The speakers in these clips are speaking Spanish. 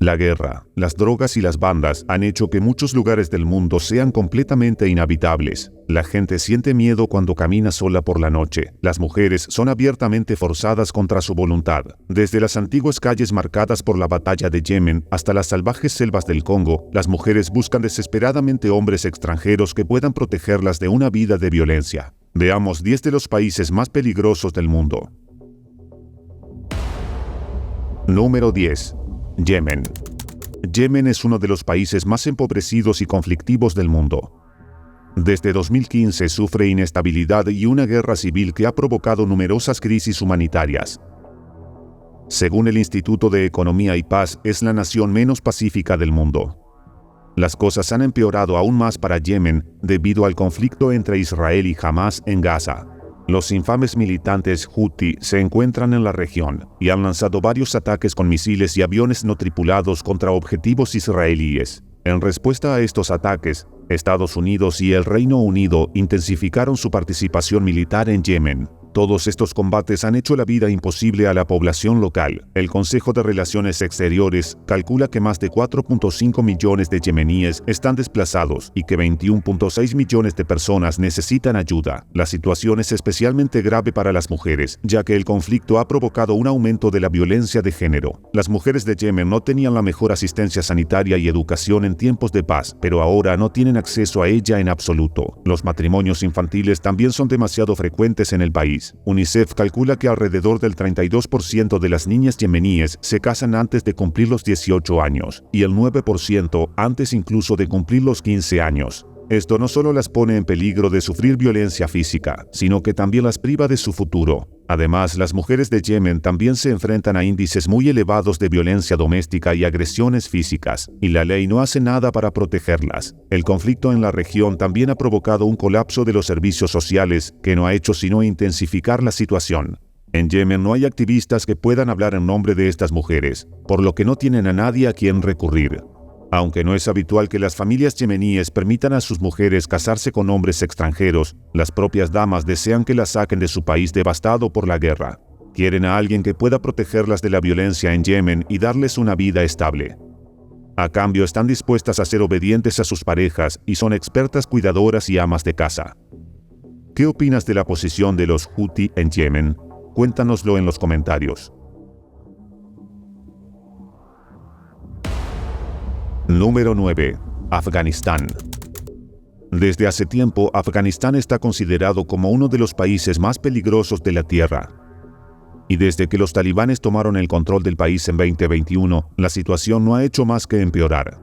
La guerra, las drogas y las bandas han hecho que muchos lugares del mundo sean completamente inhabitables. La gente siente miedo cuando camina sola por la noche. Las mujeres son abiertamente forzadas contra su voluntad. Desde las antiguas calles marcadas por la batalla de Yemen hasta las salvajes selvas del Congo, las mujeres buscan desesperadamente hombres extranjeros que puedan protegerlas de una vida de violencia. Veamos 10 de los países más peligrosos del mundo. Número 10. Yemen. Yemen es uno de los países más empobrecidos y conflictivos del mundo. Desde 2015 sufre inestabilidad y una guerra civil que ha provocado numerosas crisis humanitarias. Según el Instituto de Economía y Paz, es la nación menos pacífica del mundo. Las cosas han empeorado aún más para Yemen debido al conflicto entre Israel y Hamás en Gaza. Los infames militantes Houthi se encuentran en la región y han lanzado varios ataques con misiles y aviones no tripulados contra objetivos israelíes. En respuesta a estos ataques, Estados Unidos y el Reino Unido intensificaron su participación militar en Yemen. Todos estos combates han hecho la vida imposible a la población local. El Consejo de Relaciones Exteriores calcula que más de 4.5 millones de yemeníes están desplazados y que 21.6 millones de personas necesitan ayuda. La situación es especialmente grave para las mujeres, ya que el conflicto ha provocado un aumento de la violencia de género. Las mujeres de Yemen no tenían la mejor asistencia sanitaria y educación en tiempos de paz, pero ahora no tienen acceso a ella en absoluto. Los matrimonios infantiles también son demasiado frecuentes en el país. UNICEF calcula que alrededor del 32% de las niñas yemeníes se casan antes de cumplir los 18 años y el 9% antes incluso de cumplir los 15 años. Esto no solo las pone en peligro de sufrir violencia física, sino que también las priva de su futuro. Además, las mujeres de Yemen también se enfrentan a índices muy elevados de violencia doméstica y agresiones físicas, y la ley no hace nada para protegerlas. El conflicto en la región también ha provocado un colapso de los servicios sociales que no ha hecho sino intensificar la situación. En Yemen no hay activistas que puedan hablar en nombre de estas mujeres, por lo que no tienen a nadie a quien recurrir. Aunque no es habitual que las familias yemeníes permitan a sus mujeres casarse con hombres extranjeros, las propias damas desean que las saquen de su país devastado por la guerra. Quieren a alguien que pueda protegerlas de la violencia en Yemen y darles una vida estable. A cambio, están dispuestas a ser obedientes a sus parejas y son expertas cuidadoras y amas de casa. ¿Qué opinas de la posición de los Houthi en Yemen? Cuéntanoslo en los comentarios. Número 9. Afganistán. Desde hace tiempo, Afganistán está considerado como uno de los países más peligrosos de la Tierra. Y desde que los talibanes tomaron el control del país en 2021, la situación no ha hecho más que empeorar.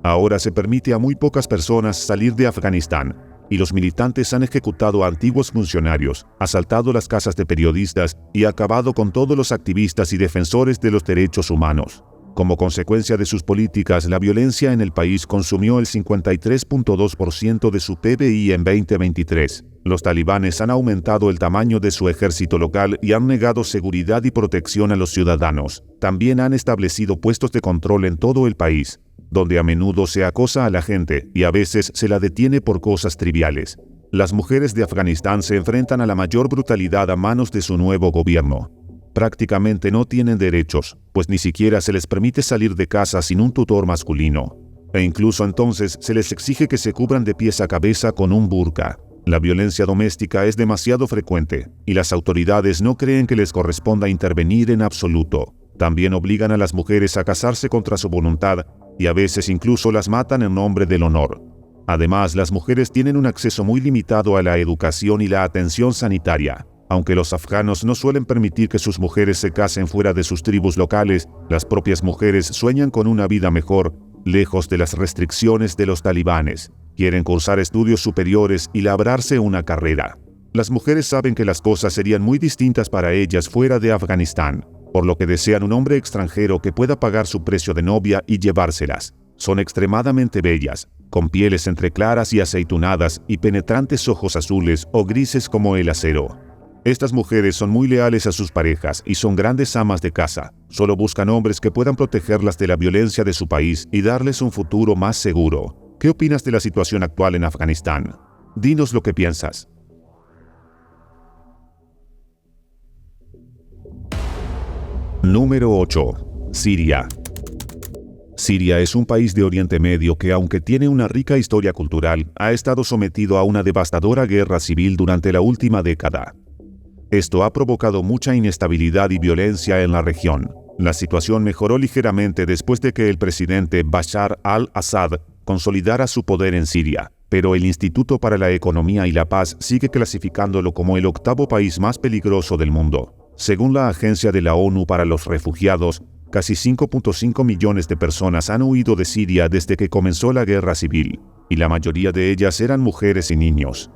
Ahora se permite a muy pocas personas salir de Afganistán, y los militantes han ejecutado a antiguos funcionarios, asaltado las casas de periodistas y acabado con todos los activistas y defensores de los derechos humanos. Como consecuencia de sus políticas, la violencia en el país consumió el 53.2% de su PBI en 2023. Los talibanes han aumentado el tamaño de su ejército local y han negado seguridad y protección a los ciudadanos. También han establecido puestos de control en todo el país, donde a menudo se acosa a la gente y a veces se la detiene por cosas triviales. Las mujeres de Afganistán se enfrentan a la mayor brutalidad a manos de su nuevo gobierno. Prácticamente no tienen derechos, pues ni siquiera se les permite salir de casa sin un tutor masculino. E incluso entonces se les exige que se cubran de pies a cabeza con un burka. La violencia doméstica es demasiado frecuente, y las autoridades no creen que les corresponda intervenir en absoluto. También obligan a las mujeres a casarse contra su voluntad, y a veces incluso las matan en nombre del honor. Además, las mujeres tienen un acceso muy limitado a la educación y la atención sanitaria. Aunque los afganos no suelen permitir que sus mujeres se casen fuera de sus tribus locales, las propias mujeres sueñan con una vida mejor, lejos de las restricciones de los talibanes. Quieren cursar estudios superiores y labrarse una carrera. Las mujeres saben que las cosas serían muy distintas para ellas fuera de Afganistán, por lo que desean un hombre extranjero que pueda pagar su precio de novia y llevárselas. Son extremadamente bellas, con pieles entre claras y aceitunadas y penetrantes ojos azules o grises como el acero. Estas mujeres son muy leales a sus parejas y son grandes amas de casa. Solo buscan hombres que puedan protegerlas de la violencia de su país y darles un futuro más seguro. ¿Qué opinas de la situación actual en Afganistán? Dinos lo que piensas. Número 8. Siria. Siria es un país de Oriente Medio que, aunque tiene una rica historia cultural, ha estado sometido a una devastadora guerra civil durante la última década. Esto ha provocado mucha inestabilidad y violencia en la región. La situación mejoró ligeramente después de que el presidente Bashar al-Assad consolidara su poder en Siria, pero el Instituto para la Economía y la Paz sigue clasificándolo como el octavo país más peligroso del mundo. Según la Agencia de la ONU para los Refugiados, casi 5.5 millones de personas han huido de Siria desde que comenzó la guerra civil, y la mayoría de ellas eran mujeres y niños.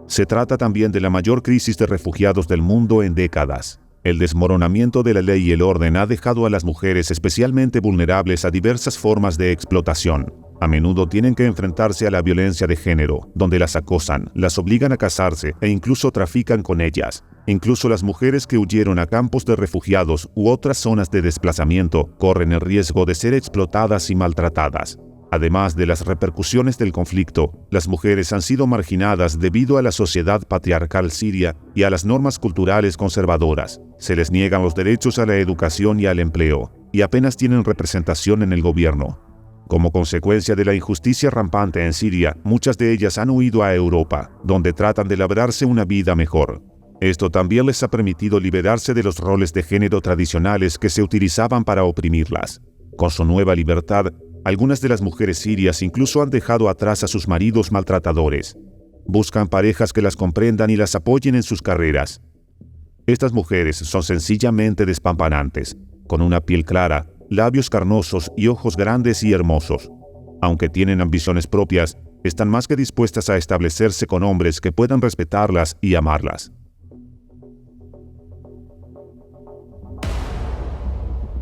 Se trata también de la mayor crisis de refugiados del mundo en décadas. El desmoronamiento de la ley y el orden ha dejado a las mujeres especialmente vulnerables a diversas formas de explotación. A menudo tienen que enfrentarse a la violencia de género, donde las acosan, las obligan a casarse e incluso trafican con ellas. Incluso las mujeres que huyeron a campos de refugiados u otras zonas de desplazamiento corren el riesgo de ser explotadas y maltratadas. Además de las repercusiones del conflicto, las mujeres han sido marginadas debido a la sociedad patriarcal siria y a las normas culturales conservadoras. Se les niegan los derechos a la educación y al empleo, y apenas tienen representación en el gobierno. Como consecuencia de la injusticia rampante en Siria, muchas de ellas han huido a Europa, donde tratan de labrarse una vida mejor. Esto también les ha permitido liberarse de los roles de género tradicionales que se utilizaban para oprimirlas. Con su nueva libertad, algunas de las mujeres sirias incluso han dejado atrás a sus maridos maltratadores. Buscan parejas que las comprendan y las apoyen en sus carreras. Estas mujeres son sencillamente despampanantes, con una piel clara, labios carnosos y ojos grandes y hermosos. Aunque tienen ambiciones propias, están más que dispuestas a establecerse con hombres que puedan respetarlas y amarlas.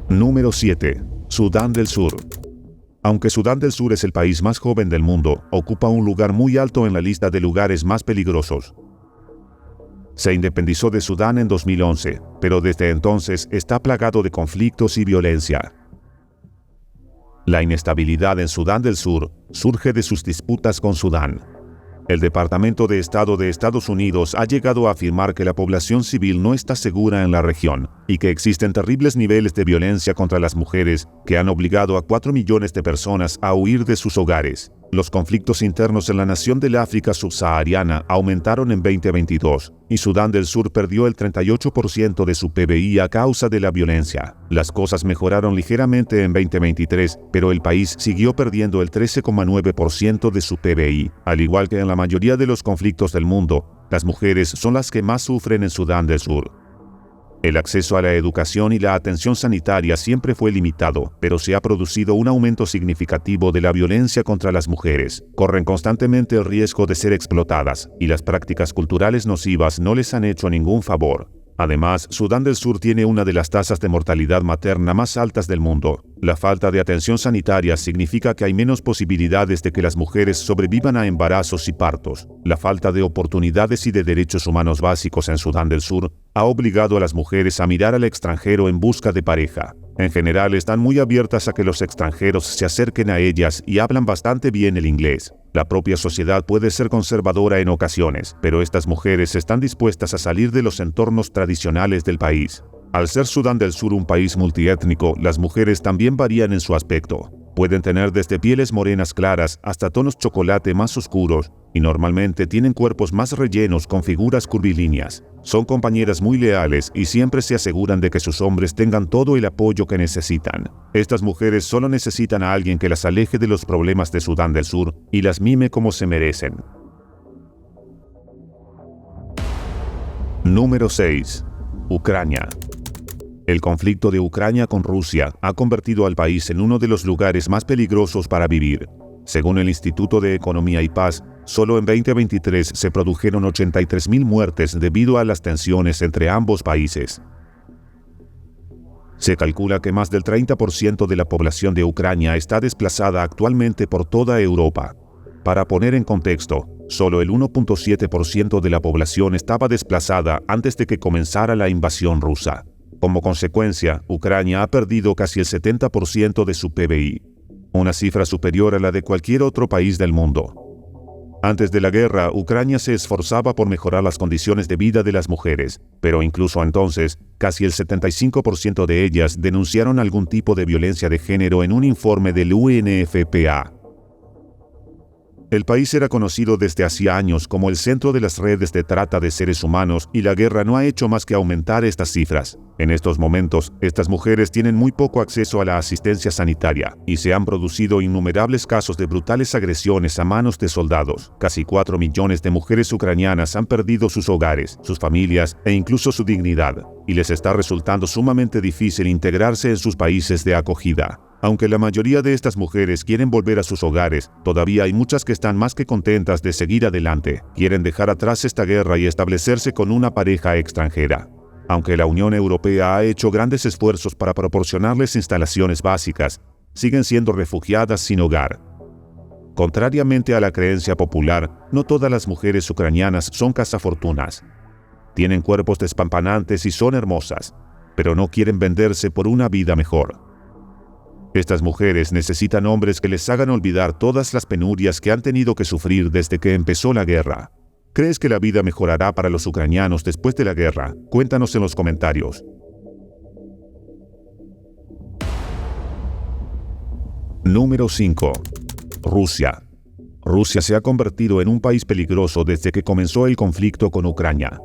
Número 7. Sudán del Sur. Aunque Sudán del Sur es el país más joven del mundo, ocupa un lugar muy alto en la lista de lugares más peligrosos. Se independizó de Sudán en 2011, pero desde entonces está plagado de conflictos y violencia. La inestabilidad en Sudán del Sur surge de sus disputas con Sudán. El Departamento de Estado de Estados Unidos ha llegado a afirmar que la población civil no está segura en la región y que existen terribles niveles de violencia contra las mujeres que han obligado a 4 millones de personas a huir de sus hogares. Los conflictos internos en la nación del África subsahariana aumentaron en 2022 y Sudán del Sur perdió el 38% de su PBI a causa de la violencia. Las cosas mejoraron ligeramente en 2023, pero el país siguió perdiendo el 13,9% de su PBI. Al igual que en la mayoría de los conflictos del mundo, las mujeres son las que más sufren en Sudán del Sur. El acceso a la educación y la atención sanitaria siempre fue limitado, pero se ha producido un aumento significativo de la violencia contra las mujeres. Corren constantemente el riesgo de ser explotadas, y las prácticas culturales nocivas no les han hecho ningún favor. Además, Sudán del Sur tiene una de las tasas de mortalidad materna más altas del mundo. La falta de atención sanitaria significa que hay menos posibilidades de que las mujeres sobrevivan a embarazos y partos. La falta de oportunidades y de derechos humanos básicos en Sudán del Sur ha obligado a las mujeres a mirar al extranjero en busca de pareja. En general, están muy abiertas a que los extranjeros se acerquen a ellas y hablan bastante bien el inglés. La propia sociedad puede ser conservadora en ocasiones, pero estas mujeres están dispuestas a salir de los entornos tradicionales del país. Al ser Sudán del Sur un país multiétnico, las mujeres también varían en su aspecto. Pueden tener desde pieles morenas claras hasta tonos chocolate más oscuros, y normalmente tienen cuerpos más rellenos con figuras curvilíneas. Son compañeras muy leales y siempre se aseguran de que sus hombres tengan todo el apoyo que necesitan. Estas mujeres solo necesitan a alguien que las aleje de los problemas de Sudán del Sur y las mime como se merecen. Número 6. Ucrania. El conflicto de Ucrania con Rusia ha convertido al país en uno de los lugares más peligrosos para vivir. Según el Instituto de Economía y Paz, solo en 2023 se produjeron 83.000 muertes debido a las tensiones entre ambos países. Se calcula que más del 30% de la población de Ucrania está desplazada actualmente por toda Europa. Para poner en contexto, solo el 1.7% de la población estaba desplazada antes de que comenzara la invasión rusa. Como consecuencia, Ucrania ha perdido casi el 70% de su PBI, una cifra superior a la de cualquier otro país del mundo. Antes de la guerra, Ucrania se esforzaba por mejorar las condiciones de vida de las mujeres, pero incluso entonces, casi el 75% de ellas denunciaron algún tipo de violencia de género en un informe del UNFPA. El país era conocido desde hacía años como el centro de las redes de trata de seres humanos y la guerra no ha hecho más que aumentar estas cifras. En estos momentos, estas mujeres tienen muy poco acceso a la asistencia sanitaria y se han producido innumerables casos de brutales agresiones a manos de soldados. Casi 4 millones de mujeres ucranianas han perdido sus hogares, sus familias e incluso su dignidad, y les está resultando sumamente difícil integrarse en sus países de acogida. Aunque la mayoría de estas mujeres quieren volver a sus hogares, todavía hay muchas que están más que contentas de seguir adelante. Quieren dejar atrás esta guerra y establecerse con una pareja extranjera. Aunque la Unión Europea ha hecho grandes esfuerzos para proporcionarles instalaciones básicas, siguen siendo refugiadas sin hogar. Contrariamente a la creencia popular, no todas las mujeres ucranianas son cazafortunas. Tienen cuerpos despampanantes y son hermosas, pero no quieren venderse por una vida mejor. Estas mujeres necesitan hombres que les hagan olvidar todas las penurias que han tenido que sufrir desde que empezó la guerra. ¿Crees que la vida mejorará para los ucranianos después de la guerra? Cuéntanos en los comentarios. Número 5. Rusia. Rusia se ha convertido en un país peligroso desde que comenzó el conflicto con Ucrania.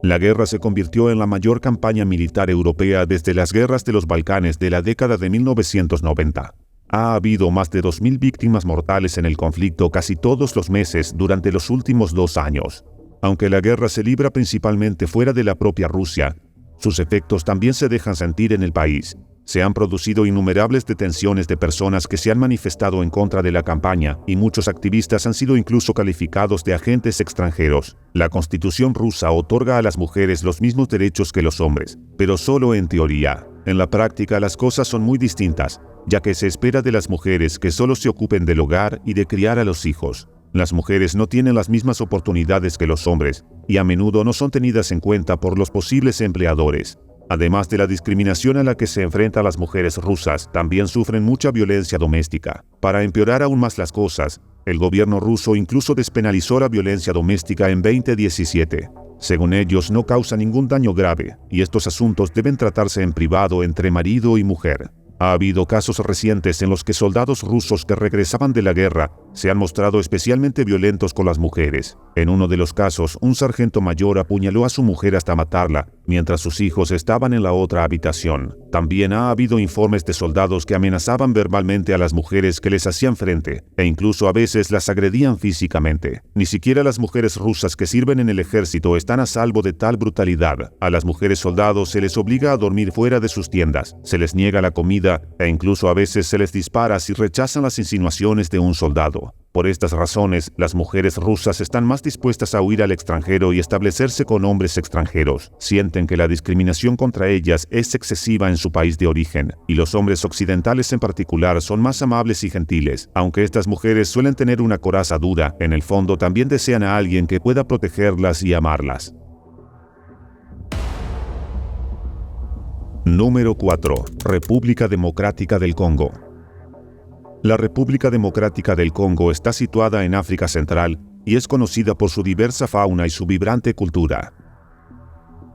La guerra se convirtió en la mayor campaña militar europea desde las guerras de los Balcanes de la década de 1990. Ha habido más de 2.000 víctimas mortales en el conflicto casi todos los meses durante los últimos 2 años. Aunque la guerra se libra principalmente fuera de la propia Rusia, sus efectos también se dejan sentir en el país. Se han producido innumerables detenciones de personas que se han manifestado en contra de la campaña y muchos activistas han sido incluso calificados de agentes extranjeros. La Constitución rusa otorga a las mujeres los mismos derechos que los hombres, pero solo en teoría. En la práctica las cosas son muy distintas, ya que se espera de las mujeres que solo se ocupen del hogar y de criar a los hijos. Las mujeres no tienen las mismas oportunidades que los hombres y a menudo no son tenidas en cuenta por los posibles empleadores. Además de la discriminación a la que se enfrentan las mujeres rusas, también sufren mucha violencia doméstica. Para empeorar aún más las cosas, el gobierno ruso incluso despenalizó la violencia doméstica en 2017. Según ellos, no causa ningún daño grave, y estos asuntos deben tratarse en privado entre marido y mujer. Ha habido casos recientes en los que soldados rusos que regresaban de la guerra se han mostrado especialmente violentos con las mujeres. En uno de los casos, un sargento mayor apuñaló a su mujer hasta matarla, mientras sus hijos estaban en la otra habitación. También ha habido informes de soldados que amenazaban verbalmente a las mujeres que les hacían frente, e incluso a veces las agredían físicamente. Ni siquiera las mujeres rusas que sirven en el ejército están a salvo de tal brutalidad. A las mujeres soldados se les obliga a dormir fuera de sus tiendas, se les niega la comida, e incluso a veces se les dispara si rechazan las insinuaciones de un soldado. Por estas razones, las mujeres rusas están más dispuestas a huir al extranjero y establecerse con hombres extranjeros. Sienten que la discriminación contra ellas es excesiva en su país de origen, y los hombres occidentales en particular son más amables y gentiles. Aunque estas mujeres suelen tener una coraza dura, en el fondo también desean a alguien que pueda protegerlas y amarlas. Número 4. República Democrática del Congo. La República Democrática del Congo está situada en África Central y es conocida por su diversa fauna y su vibrante cultura.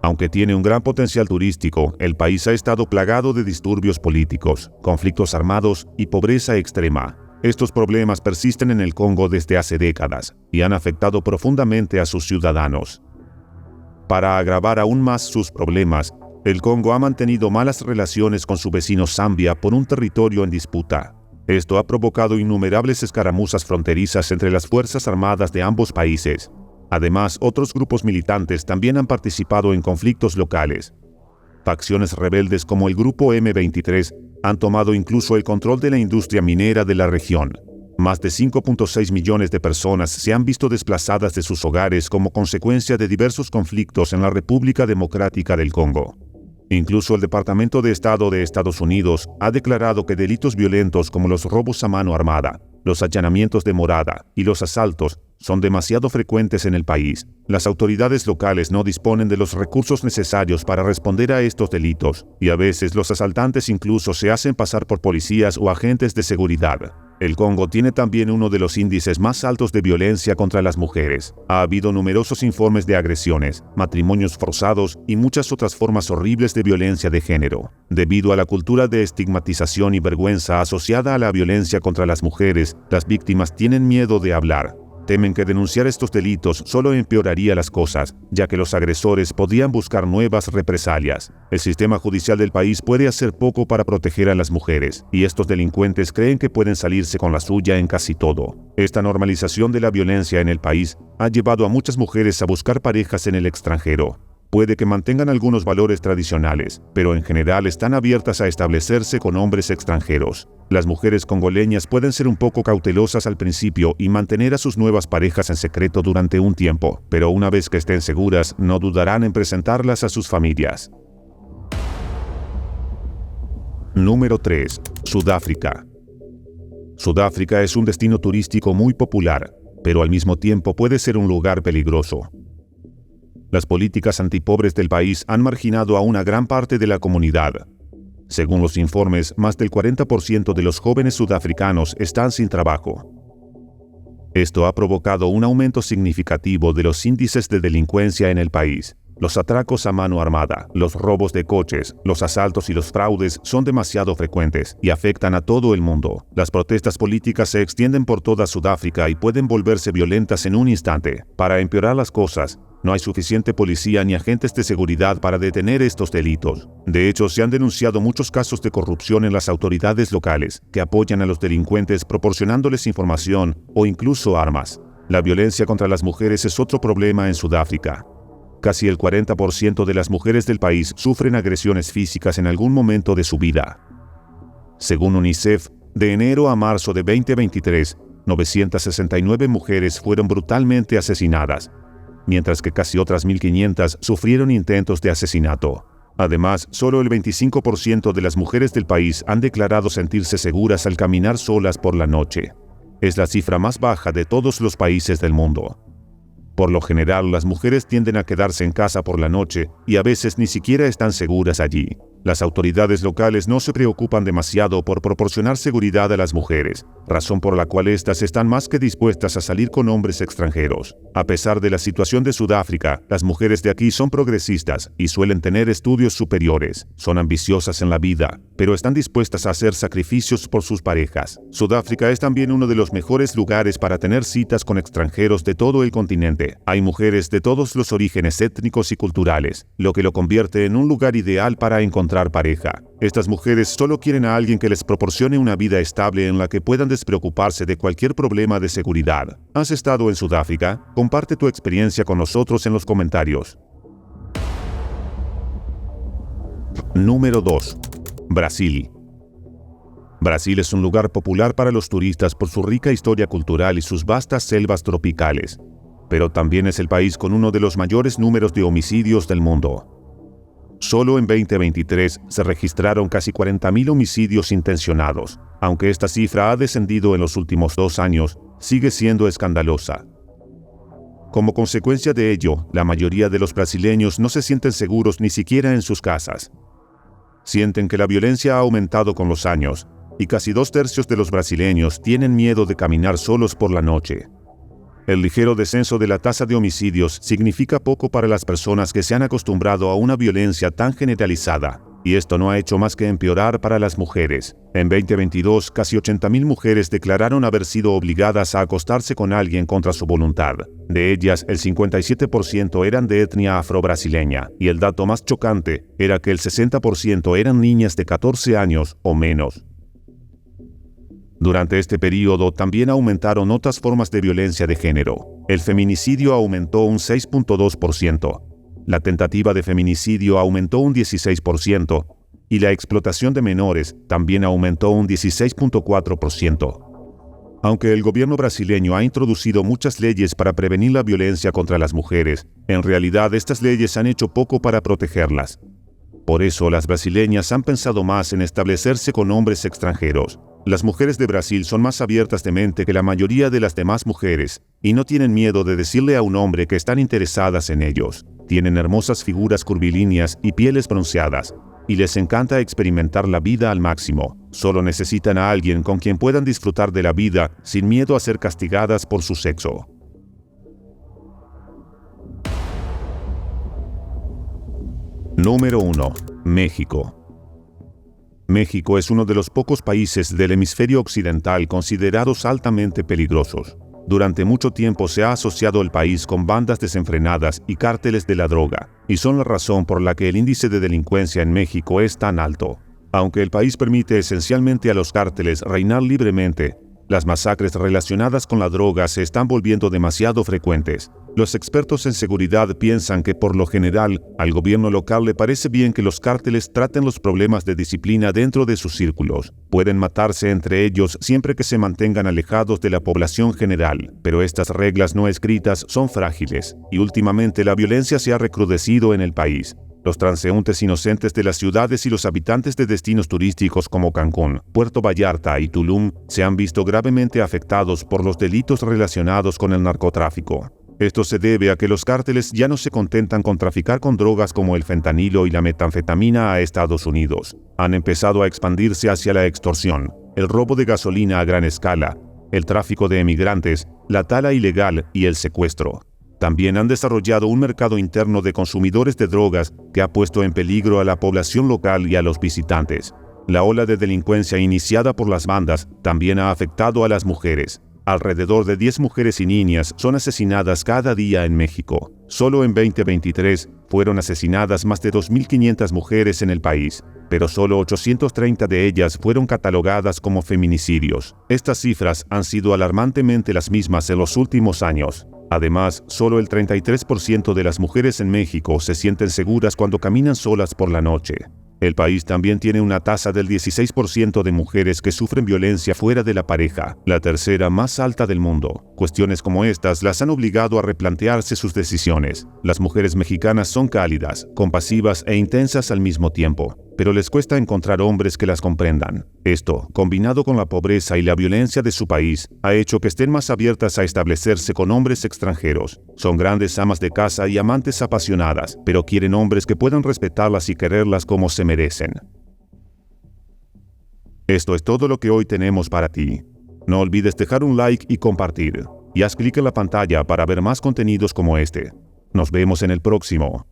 Aunque tiene un gran potencial turístico, el país ha estado plagado de disturbios políticos, conflictos armados y pobreza extrema. Estos problemas persisten en el Congo desde hace décadas y han afectado profundamente a sus ciudadanos. Para agravar aún más sus problemas, el Congo ha mantenido malas relaciones con su vecino Zambia por un territorio en disputa. Esto ha provocado innumerables escaramuzas fronterizas entre las fuerzas armadas de ambos países. Además, otros grupos militantes también han participado en conflictos locales. Facciones rebeldes como el Grupo M23 han tomado incluso el control de la industria minera de la región. Más de 5.6 millones de personas se han visto desplazadas de sus hogares como consecuencia de diversos conflictos en la República Democrática del Congo. Incluso el Departamento de Estado de Estados Unidos ha declarado que delitos violentos como los robos a mano armada, los allanamientos de morada y los asaltos son demasiado frecuentes en el país. Las autoridades locales no disponen de los recursos necesarios para responder a estos delitos, y a veces los asaltantes incluso se hacen pasar por policías o agentes de seguridad. El Congo tiene también uno de los índices más altos de violencia contra las mujeres. Ha habido numerosos informes de agresiones, matrimonios forzados y muchas otras formas horribles de violencia de género. Debido a la cultura de estigmatización y vergüenza asociada a la violencia contra las mujeres, las víctimas tienen miedo de hablar. Temen que denunciar estos delitos solo empeoraría las cosas, ya que los agresores podrían buscar nuevas represalias. El sistema judicial del país puede hacer poco para proteger a las mujeres, y estos delincuentes creen que pueden salirse con la suya en casi todo. Esta normalización de la violencia en el país ha llevado a muchas mujeres a buscar parejas en el extranjero. Puede que mantengan algunos valores tradicionales, pero en general están abiertas a establecerse con hombres extranjeros. Las mujeres congoleñas pueden ser un poco cautelosas al principio y mantener a sus nuevas parejas en secreto durante un tiempo, pero una vez que estén seguras, no dudarán en presentarlas a sus familias. Número 3. Sudáfrica. Sudáfrica es un destino turístico muy popular, pero al mismo tiempo puede ser un lugar peligroso. Las políticas antipobres del país han marginado a una gran parte de la comunidad. Según los informes, más del 40% de los jóvenes sudafricanos están sin trabajo. Esto ha provocado un aumento significativo de los índices de delincuencia en el país. Los atracos a mano armada, los robos de coches, los asaltos y los fraudes son demasiado frecuentes y afectan a todo el mundo. Las protestas políticas se extienden por toda Sudáfrica y pueden volverse violentas en un instante. Para empeorar las cosas, no hay suficiente policía ni agentes de seguridad para detener estos delitos. De hecho, se han denunciado muchos casos de corrupción en las autoridades locales, que apoyan a los delincuentes proporcionándoles información o incluso armas. La violencia contra las mujeres es otro problema en Sudáfrica. Casi el 40% de las mujeres del país sufren agresiones físicas en algún momento de su vida. Según UNICEF, de enero a marzo de 2023, 969 mujeres fueron brutalmente asesinadas, mientras que casi otras 1.500 sufrieron intentos de asesinato. Además, solo el 25% de las mujeres del país han declarado sentirse seguras al caminar solas por la noche. Es la cifra más baja de todos los países del mundo. Por lo general, las mujeres tienden a quedarse en casa por la noche y a veces ni siquiera están seguras allí. Las autoridades locales no se preocupan demasiado por proporcionar seguridad a las mujeres, razón por la cual éstas están más que dispuestas a salir con hombres extranjeros. A pesar de la situación de Sudáfrica, las mujeres de aquí son progresistas y suelen tener estudios superiores. Son ambiciosas en la vida, pero están dispuestas a hacer sacrificios por sus parejas. Sudáfrica es también uno de los mejores lugares para tener citas con extranjeros de todo el continente. Hay mujeres de todos los orígenes étnicos y culturales, lo que lo convierte en un lugar ideal para encontrar pareja. Estas mujeres solo quieren a alguien que les proporcione una vida estable en la que puedan despreocuparse de cualquier problema de seguridad. ¿Has estado en Sudáfrica? Comparte tu experiencia con nosotros en los comentarios. Número 2. Brasil. Brasil es un lugar popular para los turistas por su rica historia cultural y sus vastas selvas tropicales, pero también es el país con uno de los mayores números de homicidios del mundo. Solo en 2023 se registraron casi 40.000 homicidios intencionados. Aunque esta cifra ha descendido en los últimos 2 años, sigue siendo escandalosa. Como consecuencia de ello, la mayoría de los brasileños no se sienten seguros ni siquiera en sus casas. Sienten que la violencia ha aumentado con los años, y casi 2/3 de los brasileños tienen miedo de caminar solos por la noche. El ligero descenso de la tasa de homicidios significa poco para las personas que se han acostumbrado a una violencia tan generalizada, y esto no ha hecho más que empeorar para las mujeres. En 2022, casi 80.000 mujeres declararon haber sido obligadas a acostarse con alguien contra su voluntad. De ellas, el 57% eran de etnia afro-brasileña, y el dato más chocante era que el 60% eran niñas de 14 años o menos. Durante este periodo también aumentaron otras formas de violencia de género. El feminicidio aumentó un 6.2%, la tentativa de feminicidio aumentó un 16% y la explotación de menores también aumentó un 16.4%. Aunque el gobierno brasileño ha introducido muchas leyes para prevenir la violencia contra las mujeres, en realidad estas leyes han hecho poco para protegerlas. Por eso las brasileñas han pensado más en establecerse con hombres extranjeros. Las mujeres de Brasil son más abiertas de mente que la mayoría de las demás mujeres y no tienen miedo de decirle a un hombre que están interesadas en ellos. Tienen hermosas figuras curvilíneas y pieles bronceadas, y les encanta experimentar la vida al máximo. Solo necesitan a alguien con quien puedan disfrutar de la vida sin miedo a ser castigadas por su sexo. Número 1. México. México es uno de los pocos países del hemisferio occidental considerados altamente peligrosos. Durante mucho tiempo se ha asociado el país con bandas desenfrenadas y cárteles de la droga, y son la razón por la que el índice de delincuencia en México es tan alto. Aunque el país permite esencialmente a los cárteles reinar libremente, las masacres relacionadas con la droga se están volviendo demasiado frecuentes. Los expertos en seguridad piensan que por lo general, al gobierno local le parece bien que los cárteles traten los problemas de disciplina dentro de sus círculos. Pueden matarse entre ellos siempre que se mantengan alejados de la población general, pero estas reglas no escritas son frágiles, y últimamente la violencia se ha recrudecido en el país. Los transeúntes inocentes de las ciudades y los habitantes de destinos turísticos como Cancún, Puerto Vallarta y Tulum se han visto gravemente afectados por los delitos relacionados con el narcotráfico. Esto se debe a que los cárteles ya no se contentan con traficar con drogas como el fentanilo y la metanfetamina a Estados Unidos. Han empezado a expandirse hacia la extorsión, el robo de gasolina a gran escala, el tráfico de emigrantes, la tala ilegal y el secuestro. También han desarrollado un mercado interno de consumidores de drogas que ha puesto en peligro a la población local y a los visitantes. La ola de delincuencia iniciada por las bandas también ha afectado a las mujeres. Alrededor de 10 mujeres y niñas son asesinadas cada día en México. Solo en 2023 fueron asesinadas más de 2.500 mujeres en el país, pero solo 830 de ellas fueron catalogadas como feminicidios. Estas cifras han sido alarmantemente las mismas en los últimos años. Además, solo el 33% de las mujeres en México se sienten seguras cuando caminan solas por la noche. El país también tiene una tasa del 16% de mujeres que sufren violencia fuera de la pareja, la tercera más alta del mundo. Cuestiones como estas las han obligado a replantearse sus decisiones. Las mujeres mexicanas son cálidas, compasivas e intensas al mismo tiempo, pero les cuesta encontrar hombres que las comprendan. Esto, combinado con la pobreza y la violencia de su país, ha hecho que estén más abiertas a establecerse con hombres extranjeros. Son grandes amas de casa y amantes apasionadas, pero quieren hombres que puedan respetarlas y quererlas como se merecen. Esto es todo lo que hoy tenemos para ti. No olvides dejar un like y compartir. Y haz clic en la pantalla para ver más contenidos como este. Nos vemos en el próximo.